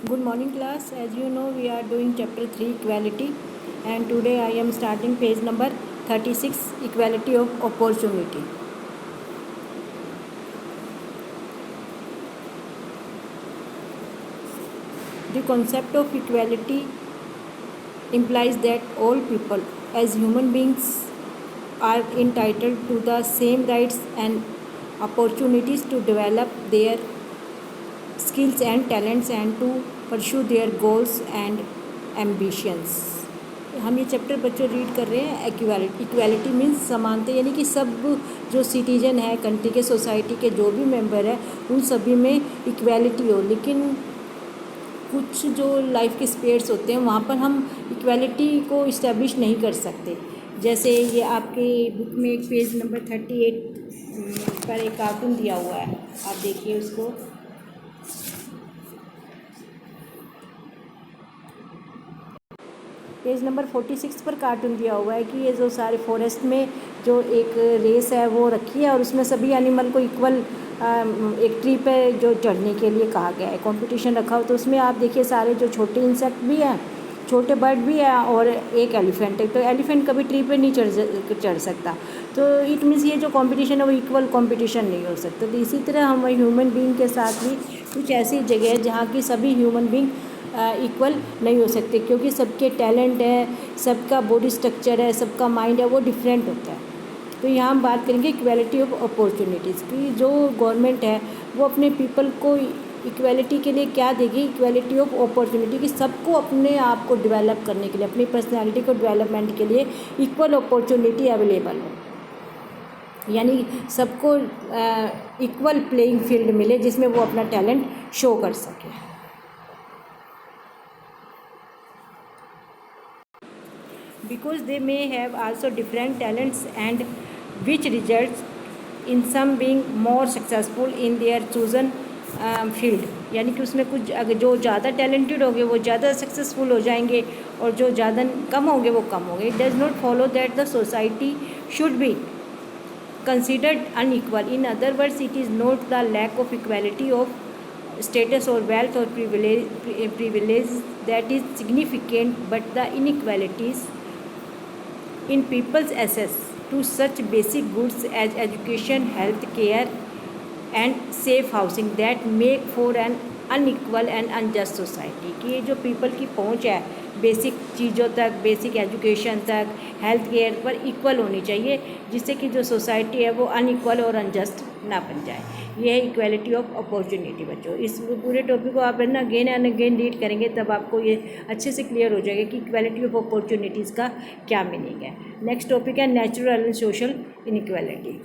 Good morning class. As you know, we are doing chapter 3 equality, and today I am starting page number 36, equality of opportunity. The concept of equality implies that all people as human beings are entitled to the same rights and opportunities to develop their skills and talents and to pursue their goals and ambitions. हम ये chapter बच्चों read कर रहे हैं equality. Equality means समानता, यानी कि सब जो सिटीजन है कंट्री के, सोसाइटी के जो भी मेंबर है उन सभी में इक्वालिटी हो। लेकिन कुछ जो लाइफ के स्पेयर्स होते हैं वहाँ पर हम इक्वालिटी को इस्टेब्लिश नहीं कर सकते। जैसे ये आपके बुक में एक पेज नंबर 38 पर एक कार्टून दिया हुआ है, आप देखिए उसको। पेज नंबर 46 पर कार्टून दिया हुआ है कि ये जो सारे फॉरेस्ट में जो एक रेस है वो रखी है और उसमें सभी एनिमल को इक्वल एक ट्री पे जो चढ़ने के लिए कहा गया है, कंपटीशन रखा हो। तो उसमें आप देखिए सारे जो छोटे इंसेक्ट भी हैं, छोटे बर्ड भी है और एक एलिफेंट है। तो एलिफेंट कभी ट्री पे नहीं चढ़ सकता। तो इट मीन्स ये जो कंपटीशन है वो इक्वल कंपटीशन नहीं हो सकता। तो इसी तरह हम ह्यूमन बीइंग के साथ भी कुछ ऐसी जगह है जहाँ की सभी ह्यूमन बीइंग इक्वल नहीं हो सकते, क्योंकि सबके टैलेंट है, सबका बॉडी स्ट्रक्चर है, सबका माइंड है वो डिफरेंट होता है। तो यहाँ हम बात करेंगे इक्वालिटी ऑफ अपॉर्चुनिटीज़ की। जो गवर्नमेंट है वो अपने पीपल को इक्वालिटी के लिए क्या देगी, इक्वालिटी ऑफ अपॉर्चुनिटी, कि सबको अपने आप को डेवलप करने के लिए, अपनी पर्सनैलिटी को डेवलपमेंट के लिए इक्वल अपॉर्चुनिटी अवेलेबल हो, यानी सबको इक्वल प्लेइंग फील्ड मिले जिसमें वो अपना टैलेंट शो कर सके। Because they may have also different talents and which results in some being more successful in their chosen field, यानी कि उसमें कुछ अगर जो ज़्यादा टैलेंटेड होंगे वो ज़्यादा सक्सेसफुल हो जाएंगे और जो ज़्यादा कम होंगे वो कम होंगे। It does not follow that the society should be considered unequal. In other words, it is not the lack of equality of status or wealth or privilege that is significant, but the inequalities in people's access to such basic goods as education, health care, and safe housing that make for an unequal and unjust society. कि ये जो people की पहुंच है basic चीज़ों तक, basic education तक, health care पर इक्वल होनी चाहिए, जिससे कि जो सोसाइटी है वो अनइक्वल और अनजस्ट ना बन जाए। ये है इक्वालिटी ऑफ अपॉर्चुनिटी। बच्चों इस पूरे टॉपिक को आप ना अगेन एंड अगेन रीड करेंगे तब आपको ये अच्छे से क्लियर हो जाएगा कि इक्वालिटी ऑफ अपॉर्चुनिटीज़ का क्या मीनिंग है। नेक्स्ट टॉपिक है natural and social inequality.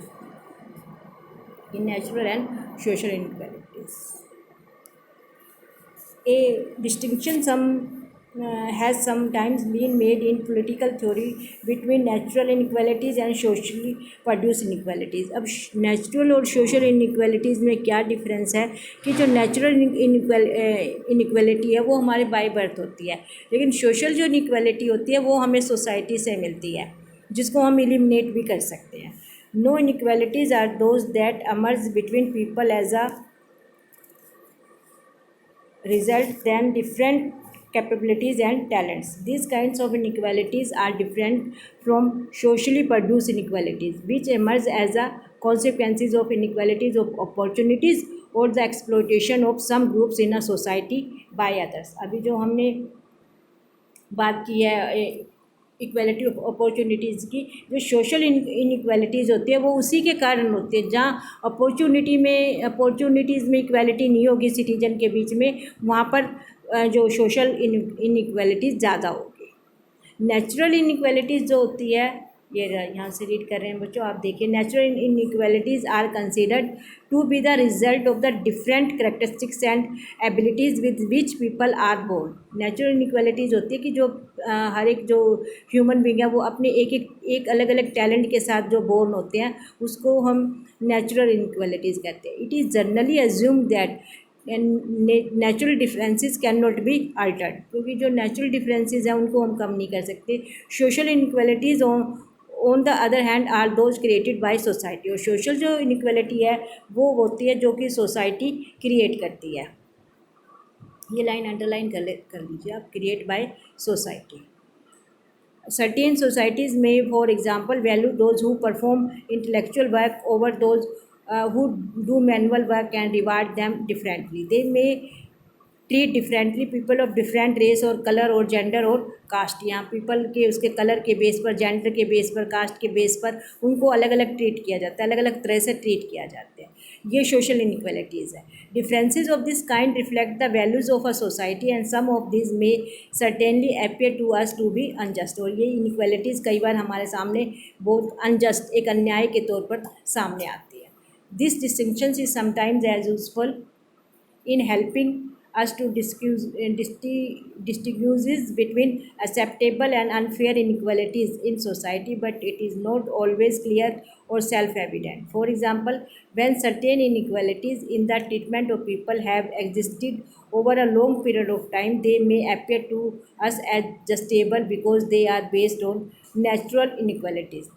In natural and social inequalities a distinction has sometimes been made in political theory between natural inequalities and socially produced inequalities। अब natural और social inequalities में क्या difference है कि जो natural inequality है वो हमारे बाय बर्थ होती है, लेकिन सोशल जो इनइक्वालिटी होती है वो हमें सोसाइटी से मिलती है, जिसको हम एलिमिनेट भी कर सकते हैं। No inequalities are those that emerge between people as a result than different capabilities and talents. These kinds of inequalities are different from socially produced inequalities, which emerge as a consequences of inequalities of opportunities or the exploitation of some groups in a society by others। अभी जो हमने बात की है equality of opportunities की, जो social inequalities होती है वो उसी के कारण होती है। जहाँ अपॉर्चुनिटीज़ में इक्वालिटी नहीं होगी सिटीजन के बीच में, वहाँ पर जो सोशल इनइक्वालिटीज़ ज़्यादा होगी। नेचुरल इनइक्वालिटीज़ जो होती है, ये यहाँ से रीड कर रहे हैं बच्चों, आप देखिए। Natural inequalities are considered to be the result of the different characteristics and abilities with which people are born. Natural inequalities होती है कि जो हर एक जो ह्यूमन बींग है वो अपने एक अलग अलग टैलेंट के साथ जो बोर्न होते हैं उसको हम नेचुरल इनइक्वालिटीज़ कहते हैं। It is generally assume that natural differences can not be altered, क्योंकि जो नेचुरल डिफरेंसेस हैं उनको हम कम नहीं कर सकते। Social inequalities on the other hand are those created by society. और सोशल जो इनइक्वालिटी है वो होती है जो कि सोसाइटी क्रिएट करती है। ये लाइन अंडरलाइन कर लीजिए आप, create by society. Certain societies may, for example, value those who perform intellectual work over those who do manual work and reward them differently. They may treat differently people of different race और colour और gender और caste. यहाँ people के उसके colour के base पर, gender के base पर, कास्ट के बेस पर उनको अलग अलग ट्रीट किया जाता है, अलग अलग तरह से ट्रीट किया जाता है. ये सोशल इनइक्वालिटीज़ है. Differences of this kind reflect the values of a society and some of this may certainly appear to us to be unjust. और ये इनइक्वालिटीज़ कई बार हमारे सामने बहुत अनजस्ट, एक अन्याय के तौर पर सामने आती है. This distinction is sometimes as useful in helping us to distinguish between acceptable and unfair inequalities in society, but it is not always clear or self-evident. For example, when certain inequalities in the treatment of people have existed over a long period of time, they may appear to us as justifiable because they are based on natural inequalities,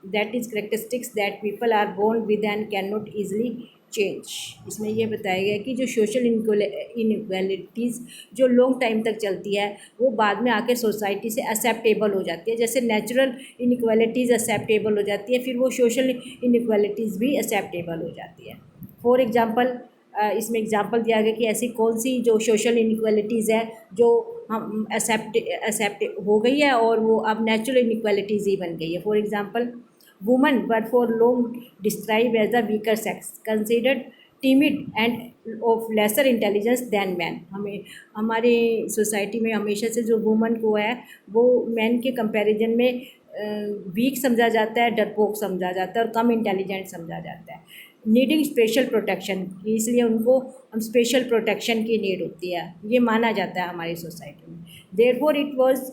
that is characteristics that people are born with and cannot easily change. इसमें यह बताया गया कि जो social inequalities जो long time तक चलती है वो बाद में आकर सोसाइटी से एक्सेप्टेबल हो जाती है. जैसे नेचुरल इनइक्वालिटीज़ एक्सेप्टेबल हो जाती है, फिर वो सोशल इनइक्वालिटीज़ भी एक्सेप्टेबल हो जाती है. फॉर एग्जांपल, इसमें एग्जांपल दिया गया कि ऐसी कौन सी जो सोशल इनइक्वालिटीज़ है जो हम एक्सेप्ट हो गई है और वो अब नेचुरल इनइक्वालिटीज़ ही बन गई है. For example, women were for long described as the weaker sex, considered timid and of lesser intelligence than men. हमें हमारे सोसाइटी में हमेशा से जो वुमन को है वो मैन के कंपैरिजन में वीक समझा जाता है, डरपोक समझा जाता है और कम इंटेलिजेंट समझा जाता है. नीडिंग स्पेशल प्रोटेक्शन, इसलिए उनको हम स्पेशल प्रोटेक्शन की नीड होती है, ये माना जाता है हमारी सोसाइटी में. Therefore it was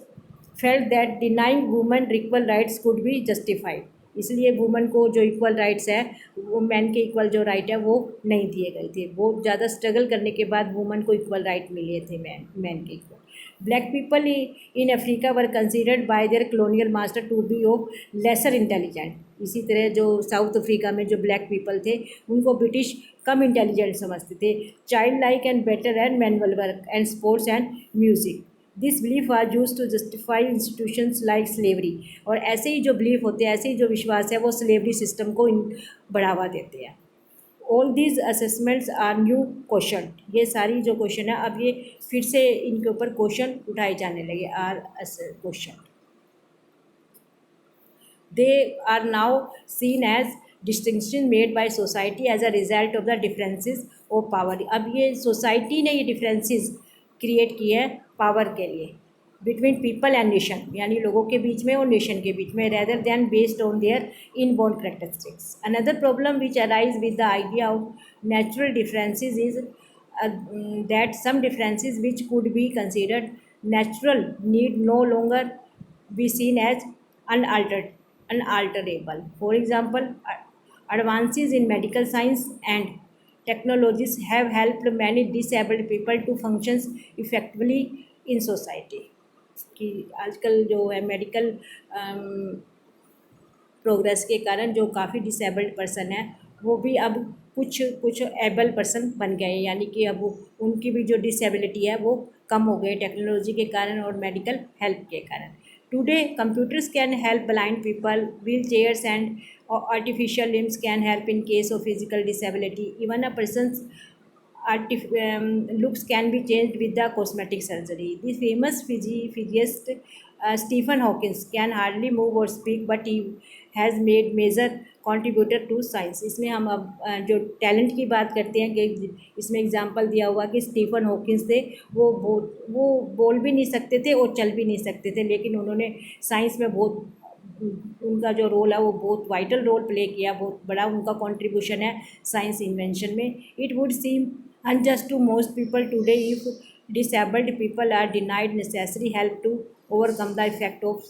felt that denying women equal rights could be justified. इसलिए वुमेन को जो इक्वल राइट्स है वो मैन के इक्वल जो राइट है वो नहीं दिए गए थे. बहुत ज़्यादा स्ट्रगल करने के बाद वुमेन को इक्वल राइट मिले थे मैन के equal. Black people in Africa were considered by their colonial master to be of lesser intelligent. इसी तरह जो साउथ अफ्रीका में जो ब्लैक पीपल थे उनको ब्रिटिश कम इंटेलिजेंट समझते थे. Child like and better and manual work and sports and music. This belief are use to justify institutions like slavery. और ऐसे ही जो बिलीफ होते हैं, ऐसे ही जो विश्वास है वो स्लेवरी सिस्टम को बढ़ावा देते हैं. All these assessments are new question. ये सारी जो क्वेश्चन है अब ये फिर से इनके ऊपर क्वेश्चन उठाए जाने लगे. Are question, they are now seen as distinction made by society as a result of the differences of power. अब ये सोसाइटी ने ये डिफरेंसेस क्रिएट किए हैं पावर के लिए बिटवीन पीपल एंड नेशन, यानी लोगों के बीच में और नेशन के बीच में, rather than based on their inborn characteristics. Another problem which arise with the idea of natural differences is that some differences which could be considered natural need no longer be seen as unalterable. For example, advances in medical science and technologies have helped many disabled people to function effectively in society. कि आजकल जो है medical progress के कारण जो काफ़ी disabled person है वो भी अब कुछ एबल पर्सन बन गए हैं, यानी कि अब उनकी भी जो डिसेबिलिटी है वो कम हो गई टेक्नोलॉजी के कारण और मेडिकल हेल्प के कारण. Today computers can help blind people, wheel chairs and artificial limbs can help in case of physical disability. Even a person's looks can be changed with the cosmetic surgery. The famous physicist Stephen Hawking can hardly move or speak, but he has made major contributor to science. इसमें हम अब जो talent की बात करते हैं कि इसमें एग्जांपल दिया हुआ कि स्टीफन हॉकिंस थे, वो बोल भी नहीं सकते थे और चल भी नहीं सकते थे, लेकिन उन्होंने साइंस में बहुत उनका जो रोल है वो बहुत वाइटल रोल प्ले किया, बहुत बड़ा उनका कंट्रीब्यूशन है साइंस इन्वेंशन में. It would seem unjust to most people today if disabled people are denied necessary help to overcome the effect of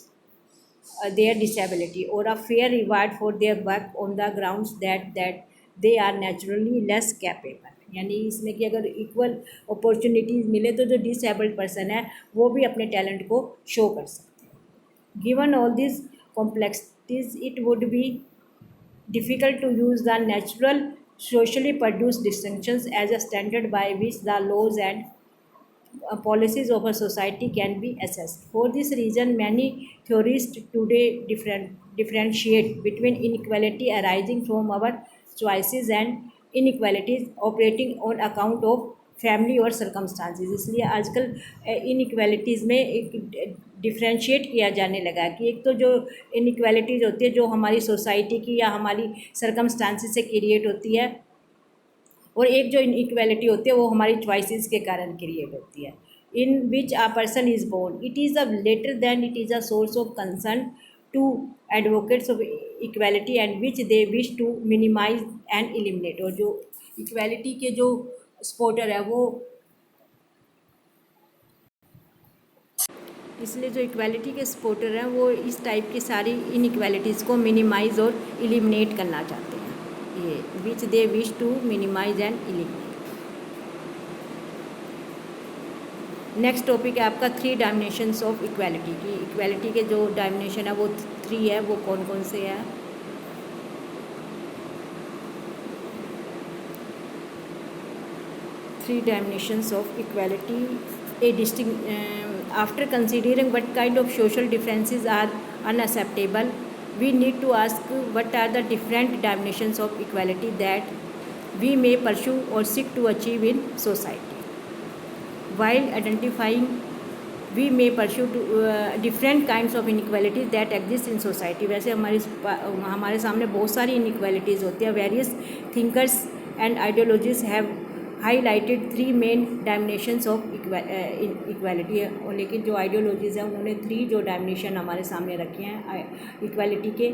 their disability or a fair reward for their work on the grounds that they are naturally less capable. यानी इसमें कि अगर equal opportunities मिले तो जो disabled person है वो भी अपने टैलेंट को शो कर सकते हैं. Given all this complexities, it would be difficult to use the natural socially produced distinctions as a standard by which the laws and policies of a society can be assessed. For this reason, many theorists today differentiate between inequality arising from our choices and inequalities operating on account of family और circumstances. इसलिए आजकल inequalities में एक differentiate किया जाने लगा कि एक तो जो इनइक्वालिटीज़ होती है जो हमारी सोसाइटी की या हमारी सर्कमस्टांसिस से क्रिएट होती है, और एक जो इनइक्वालिटी होती है वो हमारी चॉइसेस के कारण क्रिएट होती है. In which a person is born it is a letter than it is a source of concern to advocates of equality and which they wish to minimise and eliminate. और जो equality के जो supporter है वो, इसलिए जो equality के supporter हैं वो इस टाइप की सारी इनइक्वालिटीज़ को मिनिमाइज और एलिमिनेट करना चाहते हैं. ये which they wish to minimise and eliminate. Next topic है आपका 3 डायमेंशंस ऑफ इक्वालिटी की. इक्वालिटी के जो डायमेंशन है वो 3 है. वो कौन कौन से हैं? Three dimensions of equality. After considering what kind of social differences are unacceptable, we need to ask what are the different dimensions of equality that we may pursue or seek to achieve in society. While identifying, we may pursue different kinds of inequalities that exist in society. वैसे हमारे सामने बहुत सारी inequalities होती है. Various thinkers and ideologies have highlighted 3 main dimensions of equality है. और लेकिन जो आइडियोलॉजीज़ हैं उन्होंने 3 जो डायमेंशन हमारे सामने रखे हैं इक्वालिटी के.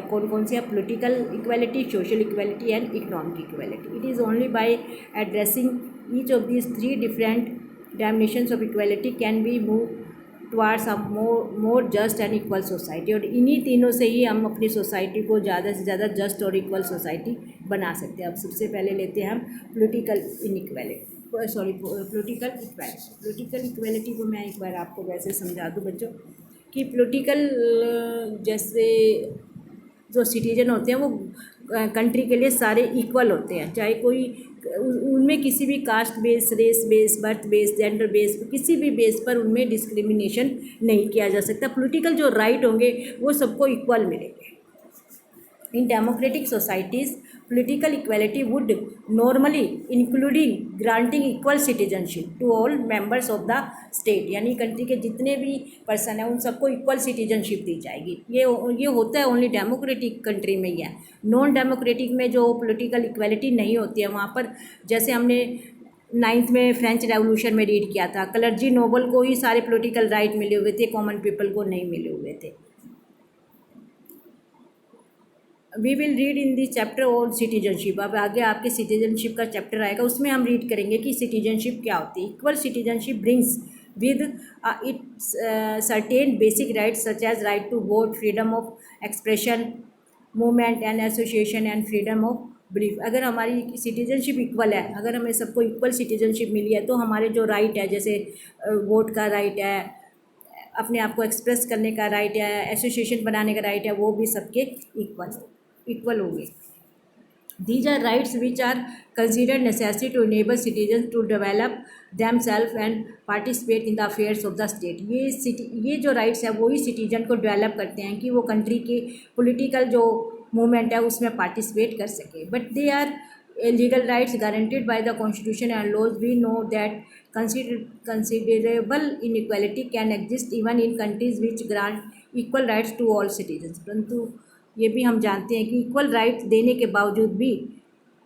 कौन कौन से हैं? Political equality, social equality and economic equality. It is only by addressing each of these 3 different dimensions of equality can be move towards a more just and equal society. और इन्हीं तीनों से ही हम अपनी सोसाइटी को ज़्यादा से ज़्यादा जस्ट और इक्वल सोसाइटी बना सकते हैं. अब सबसे पहले लेते हैं हम पॉलिटिकल इक्वालिटी को मैं एक बार आपको वैसे समझा दूँ बच्चों कि पॉलिटिकल जैसे जो सिटीजन होते हैं वो कंट्री के लिए सारे इक्वल होते हैं, चाहे कोई उनमें किसी भी caste base, race base, birth base, gender base, किसी भी बेस पर उनमें डिस्क्रिमिनेशन नहीं किया जा सकता. पॉलिटिकल जो राइट होंगे वो सबको इक्वल मिलेंगे. In democratic societies political equality would normally including granting equal citizenship to all members of the state. यानी कंट्री के जितने भी पर्सन हैं उन सबको इक्वल सिटीजनशिप दी जाएगी. ये होता है ओनली डेमोक्रेटिक कंट्री में ही है. नॉन डेमोक्रेटिक में जो पॉलिटिकल इक्वालिटी नहीं होती है वहाँ पर, जैसे हमने 9th में फ्रेंच रेवोल्यूशन में रीड किया था, क्लर्जी नोबल को ही सारे पॉलिटिकल राइट मिले हुए थे, कॉमन पीपल को नहीं मिले हुए थे. We will read in the chapter on citizenship. अब आगे आपके सिटीजनशिप का चैप्टर आएगा, उसमें हम रीड करेंगे कि सिटीजनशिप क्या होती है. Equal citizenship brings with its certain basic rights such as right to vote, freedom of expression, movement and association and freedom of belief. अगर हमारी सिटीजनशिप इक्वल है, अगर हमें सबको इक्वल सिटीजनशिप मिली है तो हमारे जो राइट है, जैसे वोट का राइट है, अपने आप को एक्सप्रेस करने का राइट है, एसोसिएशन बनाने का राइट है, वो भी सबके इक्वल होंगे. These are rights which are considered necessary to enable citizens to develop themselves and participate in the affairs of the state. ये जो राइट्स है वही सिटीजन को डेवलप करते हैं कि वो कंट्री के पॉलिटिकल जो मूवमेंट है उसमें पार्टिसिपेट कर सके. But they are legal rights guaranteed by the constitution and laws. We know that considerable inequality can exist even in countries which grant equal rights to all citizens. परंतु ये भी हम जानते हैं कि इक्वल राइट देने के बावजूद भी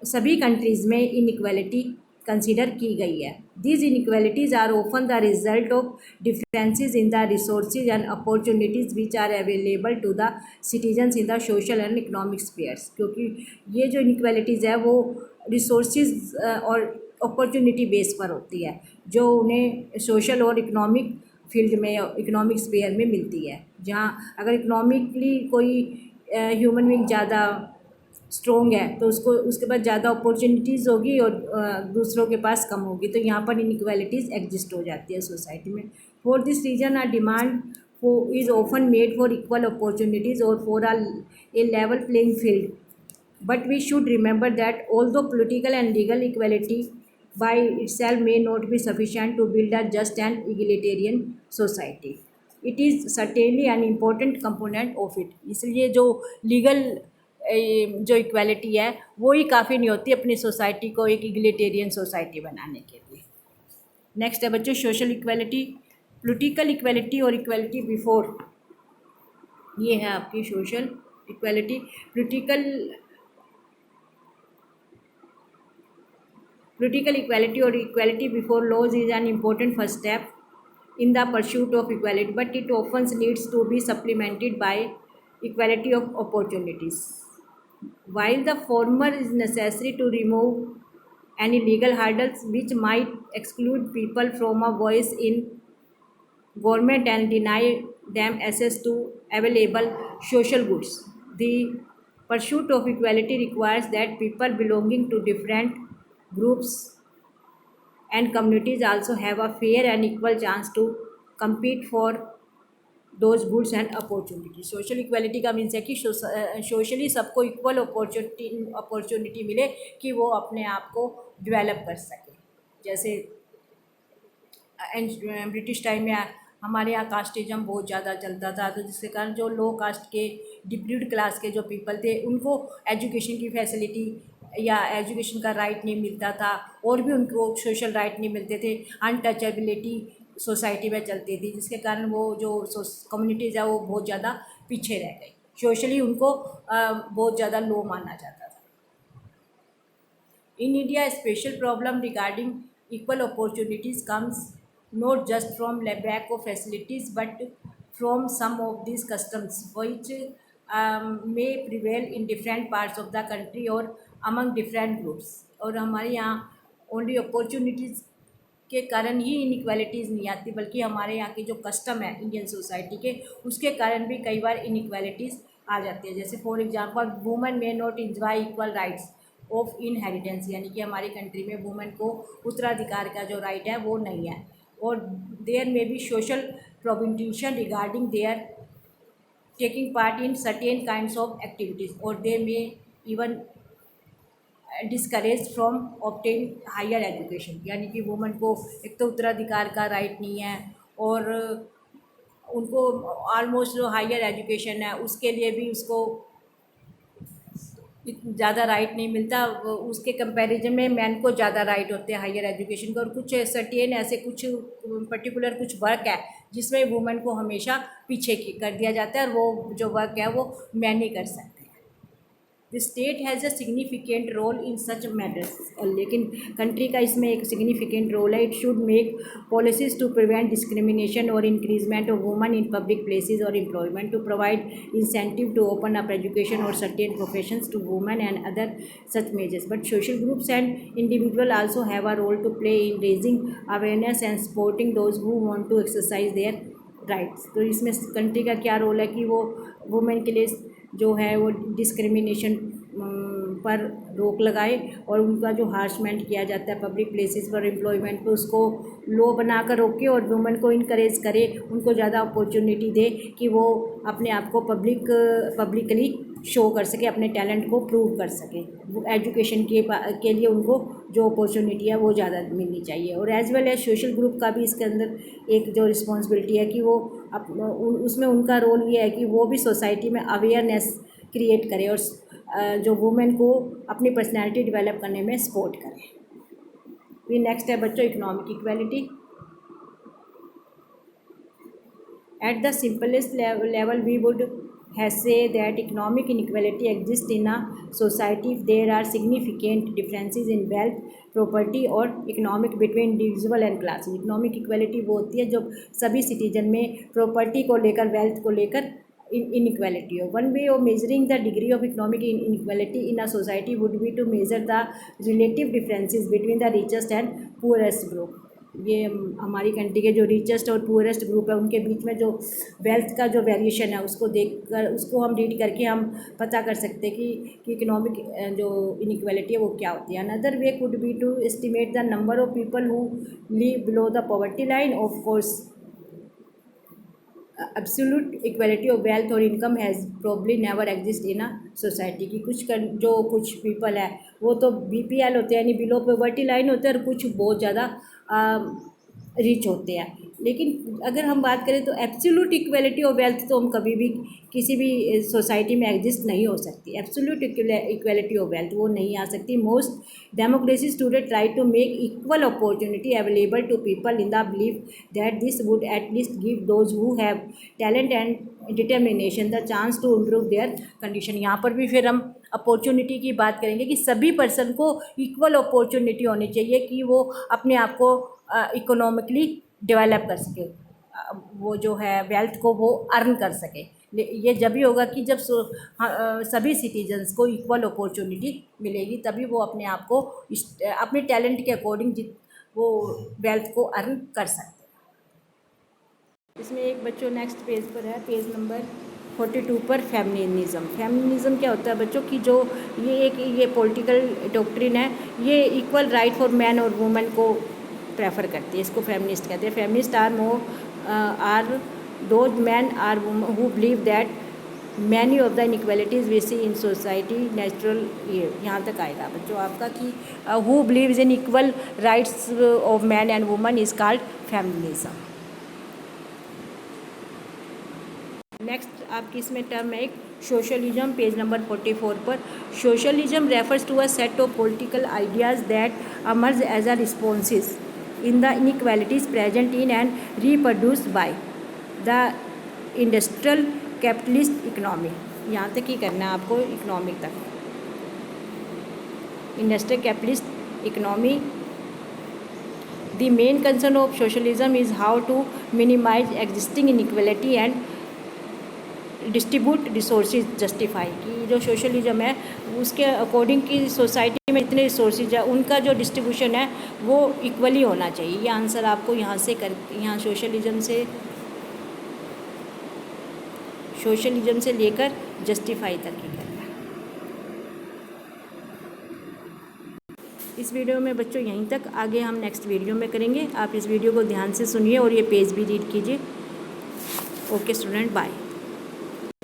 सभी कंट्रीज़ में इनइक्वालिटी कंसीडर की गई है. These inequalities are often the result of differences in the resources and opportunities which are available to the citizens in the social and economic spheres. क्योंकि ये जो इनइक्वालिटीज़ है वो रिसोर्सेज और अपॉर्चुनिटी बेस पर होती है, जो उन्हें सोशल और इकोनॉमिक फील्ड में, इकोनॉमिक स्फीयर में मिलती है. जहाँ अगर इकोनॉमिकली कोई ह्यूमन बीइंग ज़्यादा स्ट्रॉन्ग है तो उसके पास ज़्यादा अपॉर्चुनिटीज़ होगी और दूसरों के पास कम होगी, तो यहाँ पर इनइक्वालिटीज़ एग्जिस्ट हो जाती है सोसाइटी में. For this reason a demand for is often made for equal opportunities और for a level playing field. But we should remember that although political and legal equality by itself may not be sufficient to build a just and egalitarian society. It is certainly an important component of it. इसलिए जो legal जो equality है वो ही काफ़ी नहीं होती अपनी society को एक इगलिटेरियन सोसाइटी बनाने के लिए। नेक्स्ट है बच्चों सोशल इक्वालिटी, पॉलिटिकल इक्वालिटी और इक्वालिटी बिफोर। ये है आपकी social equality. Political equality or equality before laws is an important first step in the pursuit of equality, but it often needs to be supplemented by equality of opportunities. While the former is necessary to remove any legal hurdles which might exclude people from a voice in government and deny them access to available social goods, the pursuit of equality requires that people belonging to different groups and communities also have a fair and equal chance to compete for those goods and opportunity. Social equality का means है कि socially सबको equal opportunity मिले कि वो अपने आप को डेवलप कर सके। जैसे ब्रिटिश टाइम में हमारे यहाँ कास्टिज्म बहुत ज़्यादा चलता था, तो जिसके कारण जो लो कास्ट के डिप्यूड क्लास के जो पीपल थे उनको एजुकेशन की फैसिलिटी या एजुकेशन का राइट नहीं मिलता था, और भी उनको सोशल राइट नहीं मिलते थे। अनटचेबिलिटी सोसाइटी में चलती थी, जिसके कारण वो जो कम्युनिटीज़ है वो बहुत ज़्यादा पीछे रह गई। सोशली उनको बहुत ज़्यादा लो माना जाता था। In India, a special problem regarding equal opportunities comes not just from lack of facilities but from some of these customs which may prevail in different parts of the country or among different groups। और हमारे यहाँ only opportunities के कारण ही inequalities नहीं आती, बल्कि हमारे यहाँ के जो कस्टम है इंडियन सोसाइटी के, उसके कारण भी कई बार इनइक्वालिटीज़ आ जाती है। जैसे for example women may not enjoy equal rights of inheritance, यानी कि हमारी कंट्री में वुमेन को उत्तराधिकार का जो राइट है वो नहीं है। और there may be social prohibition regarding their taking part in certain kinds of activities, और they may even discourage from obtain higher education, यानी कि वुमेन को एक तो उत्तराधिकार का राइट नहीं है, और उनको ऑलमोस्ट जो हायर एजुकेशन है उसके लिए भी उसको ज़्यादा राइट नहीं मिलता। उसके कंपैरिजन में मैन को ज़्यादा राइट होते हैं हायर एजुकेशन का, और कुछ सर्टेन ऐसे कुछ पर्टिकुलर कुछ वर्क है जिसमें वुमेन को हमेशा पीछे कर दिया जाता है, और वो जो वर्क है वो मैन ही कर सकते हैं। The state has a significant role in such matters, और लेकिन कंट्री का इसमें एक सिग्निफिकेंट रोल है। It should make policies to prevent discrimination और increment of women in public places और employment, to provide incentive to open up education और certain professions to women and other such measures. But social groups and individual also have a role to play in raising awareness and supporting those who want to exercise their rights. तो इसमें country का क्या role है कि वो women के लिए जो है वो डिस्क्रिमिनेशन पर रोक लगाए, और उनका जो हार्समेंट किया जाता है पब्लिक प्लेसेस पर एम्प्लॉयमेंट पर उसको लो बनाकर रोके, और वुमेन को इनकरेज करे, उनको ज़्यादा अपॉर्चुनिटी दे कि वो अपने आप को पब्लिकली शो कर सके, अपने टैलेंट को प्रूव कर सके। एजुकेशन के लिए उनको जो अपॉर्चुनिटी है वो ज़्यादा मिलनी चाहिए। और as well as social group का भी इसके अंदर एक जो रिस्पॉन्सिबिलिटी है कि वो उसमें उनका रोल ये है कि वो भी सोसाइटी में अवेयरनेस क्रिएट करे और जो वुमेन को अपनी पर्सनैलिटी डेवलप करने में सपोर्ट करें। फिर नेक्स्ट है बच्चों economic equality. At the simplest level, we would say that economic inequality exists in a society if there are significant differences in wealth, property और economic between individual and classes। Economic equality वो होती है जब सभी citizen में property को लेकर, wealth को लेकर inequality हो। One way of measuring the degree of economic inequality in a society would be to measure the relative differences between the richest and poorest group। ये हमारी कंट्री के जो रिचेस्ट और पुअरेस्ट ग्रुप है उनके बीच में जो वेल्थ का जो वेरिएशन है उसको देखकर, उसको हम रीड करके हम पता कर सकते हैं कि इकोनॉमिक जो इनइक्वालिटी है वो क्या होती है। Another way could be to estimate the number of people who live below the poverty line. Of course absolute equality of wealth और income has probably never exist in a society की। जो कुछ people है वो तो BPL होते हैं, यानी बिलो पॉवर्टी लाइन होते हैं, और कुछ बहुत ज़्यादा रिच होते हैं। लेकिन अगर हम बात करें तो एब्सोल्यूट इक्वालिटी ऑफ वेल्थ तो हम कभी भी किसी भी सोसाइटी में एग्जिस्ट नहीं हो सकती। एब्सोल्यूट इक्वालिटी ऑफ वेल्थ वो नहीं आ सकती। Most democracies today try to make equal opportunity available to people in the believe that this would at least give those who have talent and determination the chance to improve their condition. यहाँ पर भी फिर हम opportunity की बात करेंगे कि सभी पर्सन को इक्वल अपॉर्चुनिटी होनी चाहिए कि वो अपने आप को इकोनॉमिकली डेवलप कर सके, वो जो है वेल्थ को वो अर्न कर सके। ये जब भी होगा कि जब सभी सिटीजन्स को इक्वल अपॉर्चुनिटी मिलेगी, तभी वो अपने आप को अपने टैलेंट के अकॉर्डिंग वो वेल्थ को अर्न कर सकते हैं। इसमें एक बच्चों नेक्स्ट पेज पर है, पेज नंबर 42 पर फेमिनिज्म। फेमिनिज्म क्या होता है बच्चों की, जो ये पॉलिटिकल डॉक्ट्रिन है, ये इक्वल राइट फॉर मैन और वुमेन को प्रेफर करती है। इसको फेमिनिस्ट कहते हैं। Feminist are those man are women who believe that many of the inequalities we see in society natural, ये यहाँ तक आएगा बच्चों आपका कि who believes in equal rights of man and women is called feminism. Next आपकी इसमें term है एक सोशलिज्म, पेज नंबर 44 पर। Socialism refers to a set of political ideas that emerge as a responses in the inequalities present in and reproduced by the industrial capitalist economy। यहाँ तक ही करना है आपको, इकोनॉमिक तक। Industrial capitalist economy. The main concern of socialism is how to minimize existing inequality and distribute resources justify. कि जो socialism है उसके अकॉर्डिंग की सोसाइटी में इतने रिसोर्सेज है, उनका जो डिस्ट्रीब्यूशन है वो इक्वली होना चाहिए। ये आंसर आपको यहाँ से यहाँ सोशलिज्म से लेकर जस्टिफाई तक ही करना है। इस वीडियो में बच्चों यहीं तक, आगे हम नेक्स्ट वीडियो में करेंगे। आप इस वीडियो को ध्यान से सुनिए और ये पेज भी रीड कीजिए। Okay student, bye.